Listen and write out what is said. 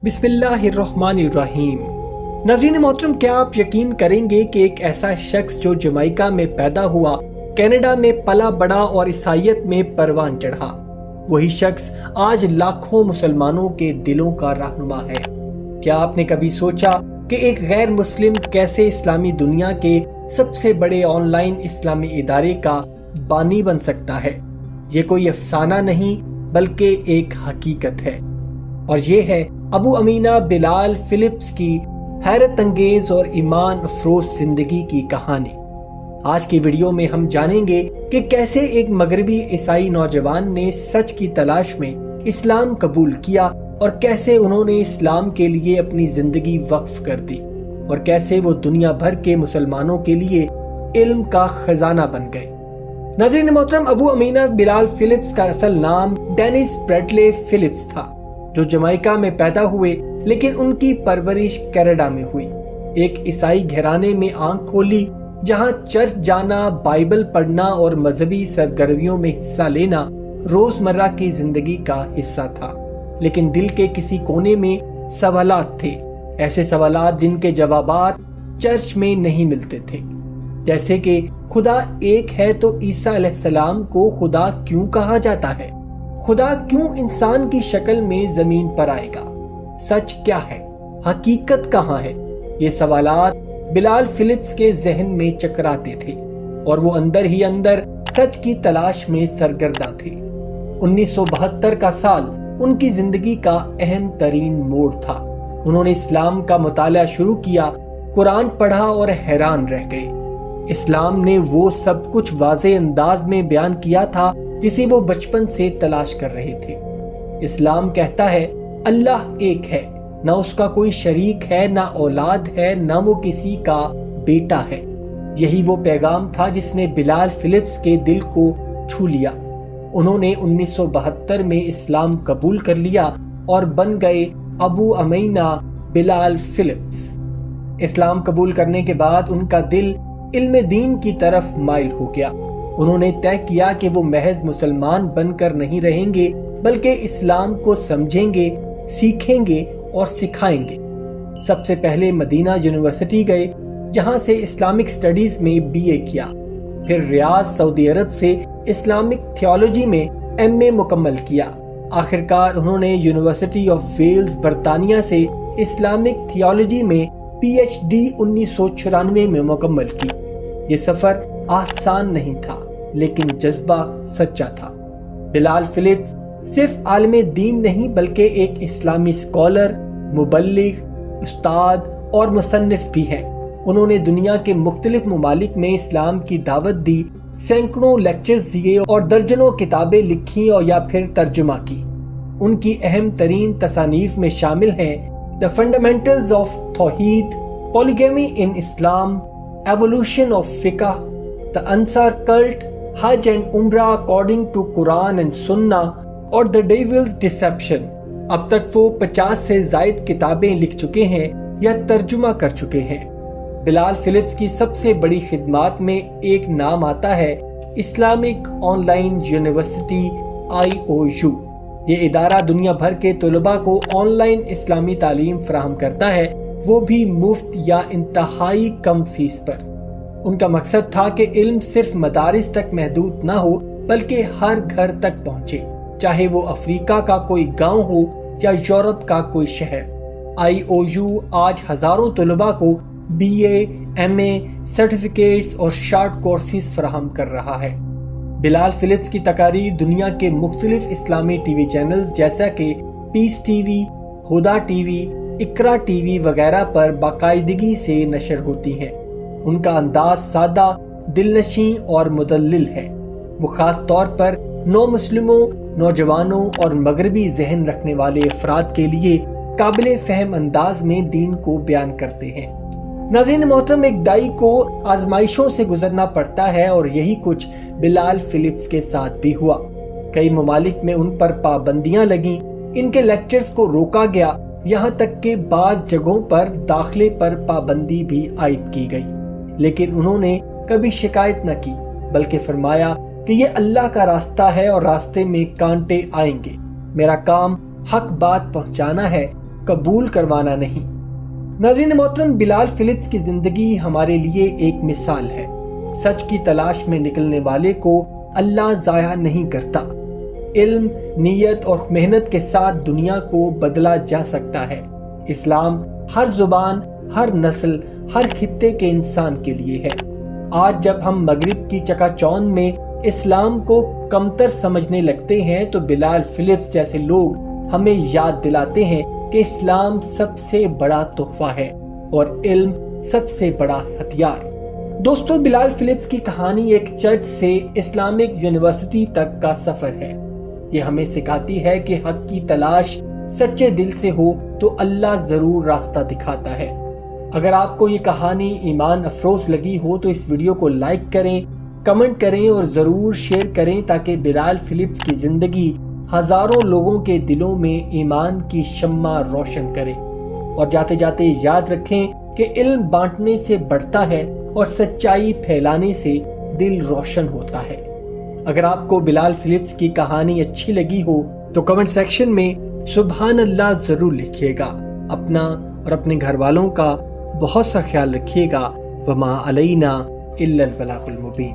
बिस्मिल्लाहिर्रहमानिर्रहीम। नाज़रीन मोहतरम, क्या आप यकीन करेंगे कि एक ऐसा शख्स जो जमैका में पैदा हुआ, कनाडा में पला बड़ा और ईसाईयत में परवान चढ़ा, वही शख्स आज लाखों मुसलमानों के दिलों का रहनुमा है। क्या आपने कभी सोचा कि एक गैर मुस्लिम कैसे इस्लामी दुनिया के सबसे बड़े ऑनलाइन इस्लामी इदारे का बानी बन सकता है? ये कोई अफसाना नहीं बल्कि एक हकीकत है, और ये है अबू अमीना बिलाल फिलिप्स की हैरत अंगेज और ईमान अफरोज जिंदगी की कहानी। आज की वीडियो में हम जानेंगे कि कैसे एक मगरबी ईसाई नौजवान ने सच की तलाश में इस्लाम कबूल किया और कैसे उन्होंने इस्लाम के लिए अपनी जिंदगी वक्फ कर दी, और कैसे वो दुनिया भर के मुसलमानों के लिए इल्म का खजाना बन गए। नाज़रीन मोहतरम, अबू अमीना बिलाल फिलिप्स का असल नाम डेनिस ब्रैडले फिलिप्स था, जो जमैका में पैदा हुए, लेकिन उनकी परवरिश कनाडा में हुई। एक ईसाई घराने में आंख खोली, जहां चर्च जाना, बाइबल पढ़ना और मजहबी सरगर्मियों में हिस्सा लेना रोजमर्रा की जिंदगी का हिस्सा था। लेकिन दिल के किसी कोने में सवालात थे, ऐसे सवालात जिनके जवाबात चर्च में नहीं मिलते थे। जैसे कि खुदा एक है तो ईसा अलैहिस्सलाम को खुदा क्यों कहा जाता है? खुदा क्यों इंसान की शक्ल में जमीन पर आएगा? सच क्या है? हकीकत कहाँ है? ये सवालात बिलाल फिलिप्स के जहन में चकराते थे और वो अंदर ही अंदर सच की तलाश में सरगर्दा थे। 1972 का साल उनकी जिंदगी का अहम तरीन मोड़ था। उन्होंने इस्लाम का मुताला शुरू किया, कुरान पढ़ा और हैरान रह गए। इस्लाम ने वो सब कुछ वाज़े अंदाज में बयान किया था जिसे वो बचपन से तलाश कर रहे थे। इस्लाम कहता है अल्लाह एक है, ना उसका कोई शरीक है, ना औलाद है, ना वो किसी का बेटा है। यही वो पैगाम था जिसने बिलाल फिलिप्स के दिल को छू लिया। उन्होंने 1972 में इस्लाम कबूल कर लिया और बन गए अबू अमीना बिलाल फिलिप्स। इस्लाम कबूल करने के बाद उनका दिल इल्म दीन की तरफ माइल हो गया। उन्होंने तय किया कि वो महज मुसलमान बनकर नहीं रहेंगे, बल्कि इस्लाम को समझेंगे, सीखेंगे और सिखाएंगे। सबसे पहले मदीना यूनिवर्सिटी गए, जहां से इस्लामिक स्टडीज में बीए किया। फिर रियाद सऊदी अरब से इस्लामिक थियोलॉजी में एमए मुकम्मल किया। आखिरकार उन्होंने यूनिवर्सिटी ऑफ वेल्स बरतानिया से इस्लामिक थियोलॉजी में पीएचडी 1994 में मुकम्मल की। ये सफर आसान नहीं था, लेकिन जज्बा सच्चा था। बिलाल फिलिप्स सिर्फ आलिम दीन नहीं बल्कि एक इस्लामी स्कॉलर, मुबल्लिग, उस्ताद और मुसन्निफ भी हैं। उन्होंने दुनिया के मुख्तलिफ ममालिक में इस्लाम की दावत दी, सैकड़ों लेक्चर्स दिए और दर्जनों किताबें लिखी और या फिर तर्जुमा की। उनकी अहम तरीन तसानीफ में शामिल हैं द फंडामेंटल्स ऑफ तौहीद, पॉलीगैमी इन इस्लाम, एवोल्यूशन ऑफ फिका, द अंसार कल्ट, हज एंड उम्रा अकॉर्डिंग टू कुरान एंड सुन्ना और द डेविल्स डिसेप्शन। अब तक वो 50 से जायद किताबें लिख चुके हैं या तर्जुमा कर चुके हैं। बिलाल फिलिप्स की सबसे बड़ी खिदमात में एक नाम आता है इस्लामिक ऑनलाइन यूनिवर्सिटी IOU। ये इदारा दुनिया भर के तलबा को ऑनलाइन इस्लामी तालीम फराहम करता है, वो भी मुफ्त या इंतहाई कम फीस पर। उनका मकसद था कि इल्म सिर्फ मदारिस तक महदूद ना हो, बल्कि हर घर तक पहुंचे, चाहे वो अफ्रीका का कोई गांव हो या यूरोप का कोई शहर। IOU आज हजारों तलबा को BA, MA, सर्टिफिकेट्स और शॉर्ट कोर्सेज फराहम कर रहा है। बिलाल फिलिप्स की तकारीर दुनिया के मुख्तलिफ इस्लामी टीवी चैनल्स जैसा कि पीस टीवी, हुदा टीवी, इकरा टीवी वगैरह पर बाकायदगी से नशर होती हैं। उनका अंदाज सादा, दिलनशी और मुदल्लिल है। वो खास तौर पर नौ मुस्लिमों, नौजवानों और मगरबी जहन रखने वाले अफराद के लिए काबिल फहम अंदाज में दीन को बयान करते हैं। नाज़रीन मोहतरम, एक दाई को आजमाइशों से गुजरना पड़ता है और यही कुछ बिलाल फिलिप्स के साथ भी हुआ। कई ममालिक में उन पर पाबंदियां लगी, इनके लेक्चर्स को रोका गया, यहाँ तक कि बाज़ जगहों पर दाखिले पर पाबंदी भी आयद की गई। लेकिन उन्होंने कभी शिकायत न की, बल्कि फरमाया कि ये अल्लाह का रास्ता है और रास्ते में कांटे आएंगे। मेरा काम हक बात पहुंचाना है, قبول کروانا نہیں۔ ناظرین محترم، بلال فلپس کی زندگی ہمارے لیے ایک مثال ہے۔ سچ کی تلاش میں نکلنے والے کو اللہ ضائع نہیں کرتا۔ علم، نیت اور محنت کے ساتھ دنیا کو بدلا جا سکتا ہے۔ اسلام ہر زبان، ہر نسل، ہر خطے کے انسان کے لیے ہے۔ آج جب ہم مغرب کی چکا چوند میں اسلام کو کمتر سمجھنے لگتے ہیں تو بلال فلپس جیسے لوگ ہمیں یاد دلاتے ہیں کہ اسلام سب سے بڑا تحفہ ہے اور علم سب سے بڑا ہتھیار۔ دوستو، بلال فلپس کی کہانی ایک چرچ سے اسلامک یونیورسٹی تک کا سفر ہے۔ یہ ہمیں سکھاتی ہے کہ حق کی تلاش سچے دل سے ہو تو اللہ ضرور راستہ دکھاتا ہے۔ اگر آپ کو یہ کہانی ایمان افروز لگی ہو تو اس ویڈیو کو لائک کریں، کمنٹ کریں اور ضرور شیئر کریں تاکہ بلال فلپس کی زندگی ہزاروں لوگوں کے دلوں میں ایمان کی شمع روشن کرے۔ اور جاتے جاتے یاد رکھیں کہ علم بانٹنے سے بڑھتا ہے اور سچائی پھیلانے سے دل روشن ہوتا ہے۔ اگر آپ کو بلال فلپس کی کہانی اچھی لگی ہو تو کمنٹ سیکشن میں سبحان اللہ ضرور لکھیے گا۔ اپنا اور اپنے گھر والوں کا بہت سا خیال رکھیے گا۔ وما علینا الا البلاغ المبین۔